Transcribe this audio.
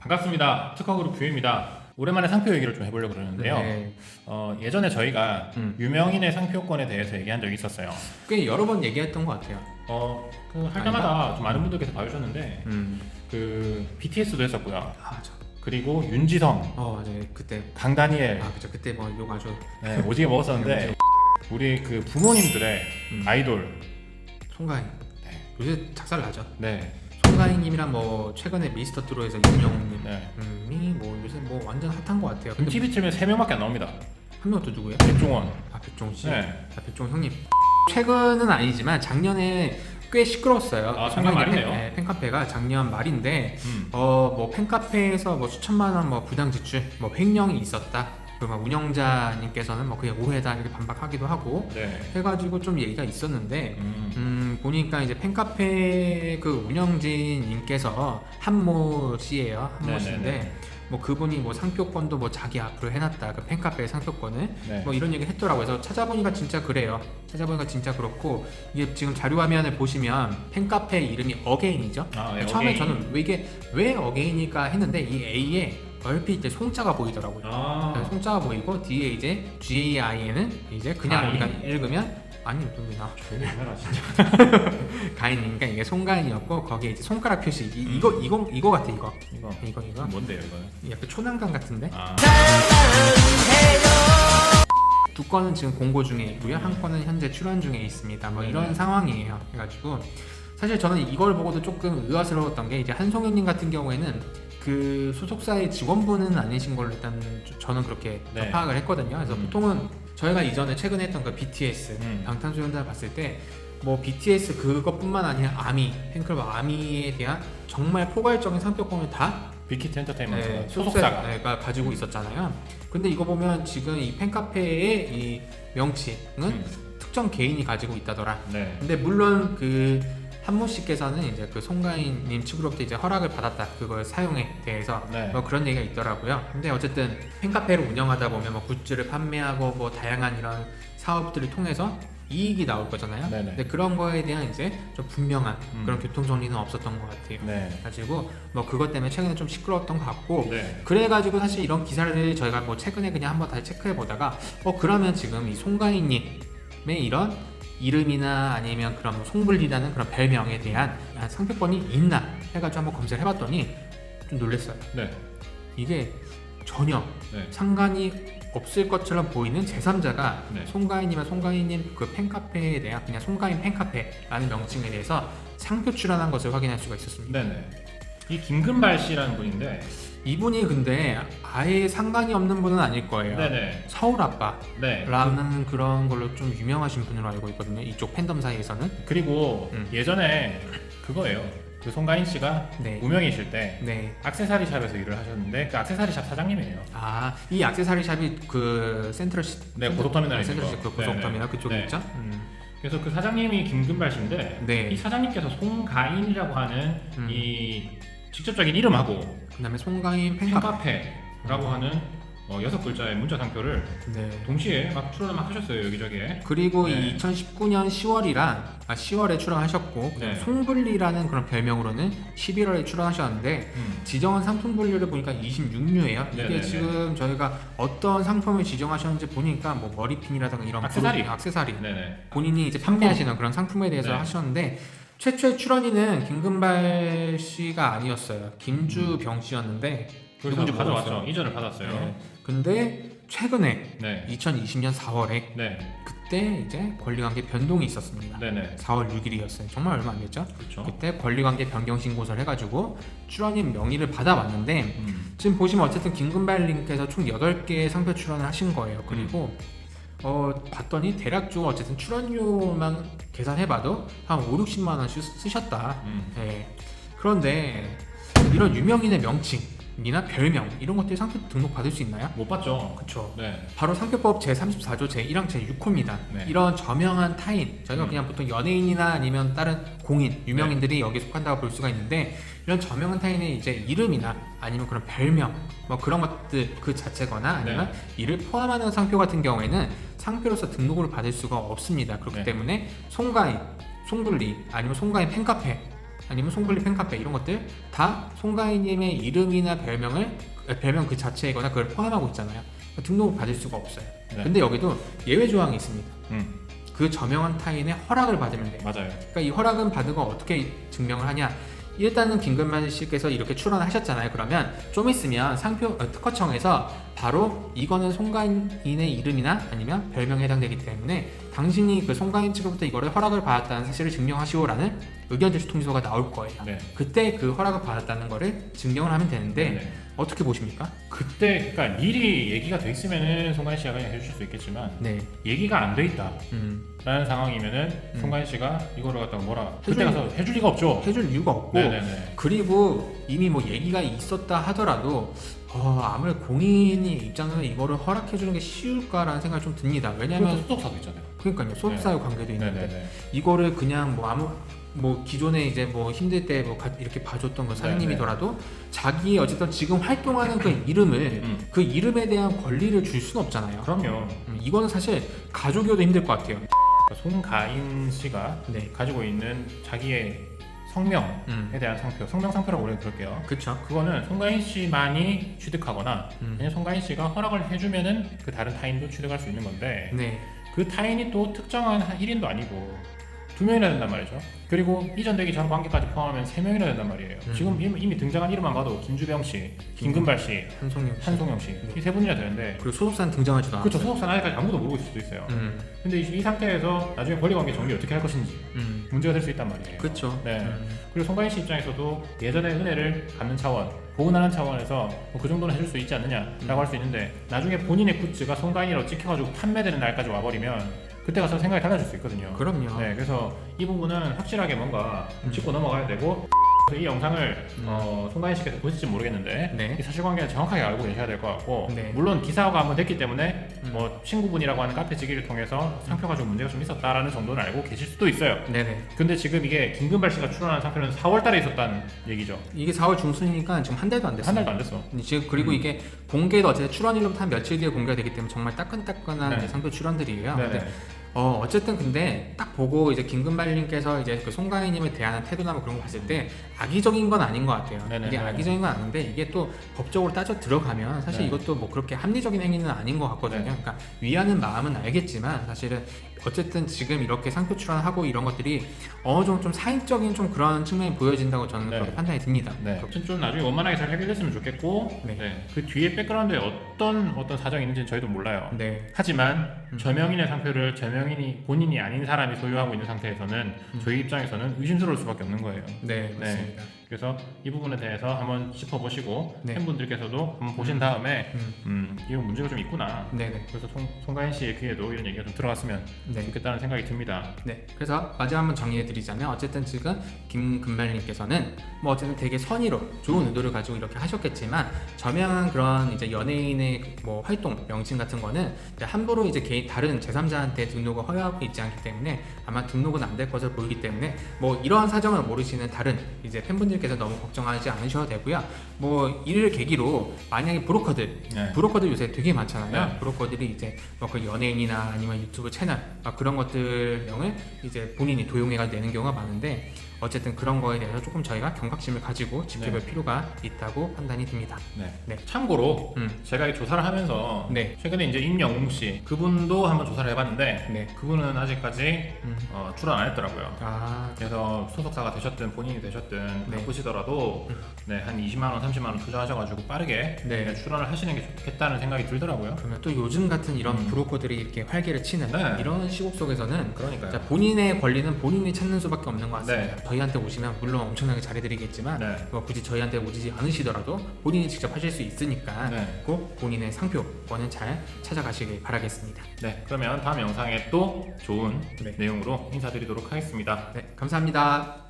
반갑습니다. 특허그룹 뷰입니다. 오랜만에 상표 얘기를 좀 해보려고 그러는데요. 네. 예전에 저희가 유명인의 상표권에 대해서 얘기한 적이 있었어요. 꽤 여러 번 얘기했던 것 같아요. 할 때마다 좀 많은 분들께서 봐주셨는데 그 BTS도 했었고요. 아, 그리고 윤지성, 네, 그때. 강다니엘, 그죠. 그때 뭐 욕 아주. 네, 오지게 먹었었는데 우리 그 부모님들의 아이돌, 송가인. 네. 요새 작살 나죠. 네, 송가인님이랑 뭐 최근에 미스터 트롯에서 이준영님이 네. 뭐 요새 뭐 완전 핫한 것 같아요. 근데 TV 치면 3명밖에 안 나옵니다. 한 명 또 누구예요? 백종원. 백종 씨. 네. 백종 형님. 최근은 아니지만 작년에 꽤 시끄러웠어요. 작년 말이네요. 네, 팬카페가 작년 말인데 뭐 팬카페에서 뭐 수천만 원 뭐 부당 지출, 뭐 횡령이 있었다. 그막 운영자님께서는 뭐 그게 오해다 이렇게 반박하기도 하고 네. 해가지고 좀 얘기가 있었는데 보니까 이제 팬카페 그 운영진님께서 한모 씨예요. 한모 씨인데 네네네. 뭐 그분이 뭐 상표권도 뭐 자기 앞으로 해놨다. 그 팬카페 상표권을 네. 뭐 이런 얘기 했더라고요. 그래서 찾아보니까 진짜 그래요. 찾아보니까 진짜 그렇고 이게 지금 자료 화면을 보시면 팬카페 이름이 어게인이죠. 네, 처음에 어게인. 저는 왜 어게인일까 했는데 이 A에 얼핏 이제 송자가 보이더라고요. 네, 송자가 보이고 뒤에 이제 GAIN은 이제 그냥 가인. 우리가 읽으면 아니 누구나 조용히 해라 진짜. 가인이니까 이게 송가인이었고 거기에 이제 손가락 표시 이거 같아 이거 이거 뭔데요 이거는? 약간 초난강 같은데 아. 두 건은 지금 공고 중에 있고요 한 건은 현재 출원 중에 있습니다. 뭐 이런 상황이에요. 그래가지고 사실 저는 이걸 보고도 조금 의아스러웠던 게 이제 한송영님 같은 경우에는 그 소속사의 직원분은 아니신 걸로 일단 저는 그렇게 네. 파악을 했거든요. 그래서 보통은 저희가 이전에 최근에 했던 그 BTS 방탄소년단 봤을 때 뭐 BTS 그것뿐만 아니라 아미 팬클럽 아미에 대한 정말 포괄적인 상표권을 다 빅히트 엔터테인먼트 네, 소속사가 가지고 있었잖아요. 근데 이거 보면 지금 이 팬카페의 이 명칭은 특정 개인이 가지고 있다더라. 네. 근데 물론 그 한모 씨께서는 이제 그 송가인님 측으로부터 이제 허락을 받았다. 그걸 사용에 대해서 네. 뭐 그런 얘기가 있더라고요. 근데 어쨌든 팬카페를 운영하다 보면 뭐 굿즈를 판매하고 뭐 다양한 이런 사업들을 통해서 이익이 나올 거잖아요. 네네. 근데 그런 거에 대한 이제 좀 분명한 그런 교통 정리는 없었던 것 같아요. 네. 가지고 뭐 그것 때문에 최근에 좀 시끄러웠던 것 같고 네. 그래가지고 사실 이런 기사를 저희가 뭐 최근에 그냥 한번 다시 체크해 보다가 그러면 지금 이 송가인님의 이런 이름이나 아니면 그런 송불리라는 그런 별명에 대한 상표권이 있나 해가지고 한번 검색을 해봤더니 좀 놀랐어요. 네. 이게 전혀 네. 상관이 없을 것처럼 보이는 제3자가 네. 송가인님과 송가인님 그 팬카페에 대한 그냥 송가인 팬카페라는 명칭에 대해서 상표 출연한 것을 확인할 수가 있었습니다. 네네. 이 김근발 씨라는 분인데. 이분이 근데 아예 상관이 없는 분은 아닐 거예요. 네네. 서울 아빠라는 네. 그런 걸로 좀 유명하신 분으로 알고 있거든요. 이쪽 팬덤 사이에서는. 그리고 예전에 그거예요. 그 송가인 씨가 네. 무명이실 때 네. 액세서리 샵에서 일을 하셨는데 그 액세서리 샵 사장님이에요. 이 액세서리 샵이 그 센트럴 네, 고속터미널에 있는 센트럴 거. 그 고속터미널 그쪽 네. 있죠? 그래서 그 사장님이 김근발 씨인데 네. 이 사장님께서 송가인이라고 하는 이 직접적인 이름하고 그다음에 송가인 팬카페라고 하는 6글자의 문자 상표를 네. 동시에 막 출연을 막 하셨어요 여기저기에. 그리고 네. 2019년 10월에 출연하셨고 네. 송분리라는 그런 별명으로는 11월에 출연하셨는데 지정한 상품 분류를 보니까 26류예요. 이게 네네네. 지금 저희가 어떤 상품을 지정하셨는지 보니까 뭐 머리핀이라든가 이런 액세서리 네네. 본인이 이제 판매하시는 그런 상품에 대해서 네. 하셨는데 최초의 출연인은 김근발 씨가 아니었어요. 김주병 씨였는데 그래서 누군지 가져왔죠. 모르겠어요. 이전을 받았어요. 네. 근데 최근에 네. 2020년 4월에 네. 그때 이제 권리관계 변동이 있었습니다. 네네. 4월 6일이었어요. 정말 얼마 안 됐죠? 그렇죠. 그때 권리관계 변경 신고서를 해가지고 출연인 명의를 받아왔는데 지금 보시면 어쨌든 김근발님께서 총 8개의 상표 출연을 하신 거예요. 그리고 봤더니 대략적으로 어쨌든 출연료만 계산해봐도 한 5, 60만 원씩 쓰셨다. 네. 그런데 이런 유명인의 명칭이나 별명 이런 것들이 상표 등록 받을 수 있나요? 못 봤죠. 그렇죠. 네. 바로 상표법 제34조 제1항 제6호입니다. 네. 이런 저명한 타인, 저희가 그냥 보통 연예인이나 아니면 다른 공인, 유명인들이 여기에 속한다고 볼 수가 있는데 이런 저명한 타인의 이제 이름이나 아니면 그런 별명, 뭐 그런 것들 그 자체거나 아니면 이를 포함하는 상표 같은 경우에는 상표로서 등록을 받을 수가 없습니다. 그렇기 네. 때문에 송가인, 송불리 아니면 송가인 팬카페 아니면 송글리 팬카페 이런 것들 다 송가인님의 이름이나 별명 그 자체이거나 그걸 포함하고 있잖아요. 그러니까 등록을 받을 수가 없어요. 네. 근데 여기도 예외 조항이 있습니다. 음, 그 저명한 타인의 허락을 받으면 돼요. 맞아요. 그러니까 이 허락은 받은 거 어떻게 증명을 하냐? 일단은 김근만 씨께서 이렇게 출원을 하셨잖아요. 그러면 좀 있으면 특허청에서 바로 이거는 송가인의 이름이나 아니면 별명에 해당되기 때문에 당신이 그 송가인 측으로부터 이거를 허락을 받았다는 사실을 증명하시오라는 의견 제출 통지서가 나올 거예요. 네. 그때 그 허락을 받았다는 거를 증명을 하면 되는데 네. 어떻게 보십니까? 그때 그러니까 미리 얘기가 돼 있으면은 송가인 씨가 그냥 해주실 수 있겠지만 네. 얘기가 안 돼 있다. 라는 상황이면은 송가인 씨가 이거를 갖다가 뭐라 그때 가서 해줄 리가 없죠. 해줄 이유가 없고 네네네. 그리고 이미 뭐 얘기가 있었다 하더라도 아무래도 공인이 입장에서 이거를 허락해 주는 게 쉬울까라는 생각이 좀 듭니다. 왜냐하면 소속사도 있잖아요. 그러니까요 소속사의 관계도 있는데 네네네. 이거를 그냥 뭐 기존에 이제 뭐 힘들 때 뭐 이렇게 봐줬던 그 사장님이더라도 자기 어쨌든 지금 활동하는 그 이름을 그 이름에 대한 권리를 줄 수는 없잖아요. 그럼요. 이거는 사실 가족이어도 힘들 것 같아요. 송가인 씨가 네. 가지고 있는 자기의 성명에 대한 상표, 성명 상표라고 우리는 그럴게요. 그렇죠. 그거는 송가인 씨만이 취득하거나 아니면 송가인 씨가 허락을 해주면은 그 다른 타인도 취득할 수 있는 건데 네. 그 타인이 또 특정한 1인도 아니고 2명이나 된단 말이죠. 그리고 이전되기 전 관계까지 포함하면 3명이나 된단 말이에요. 지금 이미 등장한 이름만 봐도 김주병 씨, 김근발 씨, 한송영 씨 이 세 분이나 되는데 그리고 소속사는 등장하지도 않아요. 그렇죠. 소속사는 아직까지 아무도 모르고 있을 수도 있어요. 근데 이 상태에서 나중에 권리관계 정리 어떻게 할 것인지 문제가 될 수 있단 말이에요. 그렇죠. 네. 그리고 송가인 씨 입장에서도 예전의 은혜를 갚는 차원, 보은하는 차원에서 뭐그 정도는 해줄 수 있지 않느냐라고 할 수 있는데 나중에 본인의 굿즈가 송가인이라고 찍혀가지고 판매되는 날까지 와버리면 그때 가서 생각이 달라질 수 있거든요. 그럼요. 네, 그래서 이 부분은 확실하게 뭔가 짚고 넘어가야 되고 이 영상을 송가인 씨께서 보실지 모르겠는데 네. 이 사실관계는 정확하게 알고 계셔야 될 것 같고 네. 물론 기사화가 한번 됐기 때문에 뭐 친구분이라고 하는 카페 지기를 통해서 상표 가지고 문제가 좀 있었다라는 정도는 알고 계실 수도 있어요. 네네. 근데 지금 이게 김근발 씨가 출연한 상표는 4월달에 있었다는 얘기죠. 이게 4월 중순이니까 지금 한 달도 안 됐어요. 한 달도 안 됐어. 지금 그리고 이게 공개도 어쨌든 출원일로부터 한 며칠 뒤에 공개가 되기 때문에 정말 따끈따끈한 네. 이제 상표 출원들이에요. 네네. 근데 어쨌든 근데 딱 보고 이제 김근발님께서 이제 그 송가인님에 대한 태도나 뭐 그런 거 봤을 때 악의적인 건 아닌 것 같아요. 네네네. 이게 악의적인 건 아닌데 이게 또 법적으로 따져 들어가면 사실 네. 이것도 뭐 그렇게 합리적인 행위는 아닌 것 같거든요. 네. 그러니까 위하는 마음은 알겠지만 사실은 어쨌든 지금 이렇게 상표 출원하고 이런 것들이 어느 정도 좀 사익적인 좀 그런 측면이 보여진다고 저는 네. 그렇게 판단이 듭니다. 네. 좀 나중에 원만하게 잘 해결됐으면 좋겠고 네. 네. 그 뒤에 백그라운드에 어떤 사정이 있는지는 저희도 몰라요. 네. 하지만 저명인의 상표를 저명인이 본인이 아닌 사람이 소유하고 있는 상태에서는 저희 입장에서는 의심스러울 수밖에 없는 거예요. 네, 맞습니다. 그래서 이 부분에 대해서 한번 짚어보시고 네. 팬분들께서도 한번 보신 다음에 이거 문제가 좀 있구나. 네네. 그래서 송가인 씨의 귀에도 이런 얘기가 좀 들어갔으면 네. 좋겠다는 생각이 듭니다. 네. 그래서 마지막 한번 정리해드리자면 어쨌든 지금 김금발님께서는 뭐 어쨌든 되게 선의로 좋은 의도를 가지고 이렇게 하셨겠지만 저명한 그런 이제 연예인의 뭐 활동 명칭 같은 거는 이제 함부로 이제 개인 다른 제3자한테 등록을 허용하고 있지 않기 때문에 아마 등록은 안 될 것으로 보이기 때문에 뭐 이러한 사정을 모르시는 다른 이제 팬분들께서 너무 걱정하지 않으셔도 되고요. 뭐 이를 계기로 만약에 브로커들 요새 되게 많잖아요. 네. 브로커들이 이제 뭐 그 연예인이나 아니면 유튜브 채널 그런 것들명을 이제 본인이 도용해가 내는 경우가 많은데 어쨌든 그런 거에 대해서 조금 저희가 경각심을 가지고 지켜볼 필요가 있다고 판단이 듭니다. 네. 네. 참고로 제가 이 조사를 하면서 네. 최근에 이제 임영웅 씨 그분도 한번 조사를 해봤는데 네. 그분은 아직까지 출연 안 했더라고요. 아, 그래서 소속사가 되셨든 본인이 되셨든 네. 바쁘시더라도 네, 한 20만 원, 30만 원 투자하셔가지고 빠르게 네. 출연을 하시는 게 좋겠다는 생각이 들더라고요. 그러면 또 요즘 같은 이런 브로커들이 이렇게 활개를 치는 네. 이런 시국 속에서는 그러니까요. 자, 본인의 권리는 본인이 찾는 수밖에 없는 것 같습니다. 네. 저희한테 오시면 물론 엄청나게 잘해드리겠지만 네. 뭐 굳이 저희한테 오지 않으시더라도 본인이 직접 하실 수 있으니까 네. 꼭 본인의 상표권은 잘 찾아가시길 바라겠습니다. 네, 그러면 다음 영상에 또 좋은 네. 내용으로 인사드리도록 하겠습니다. 네, 감사합니다.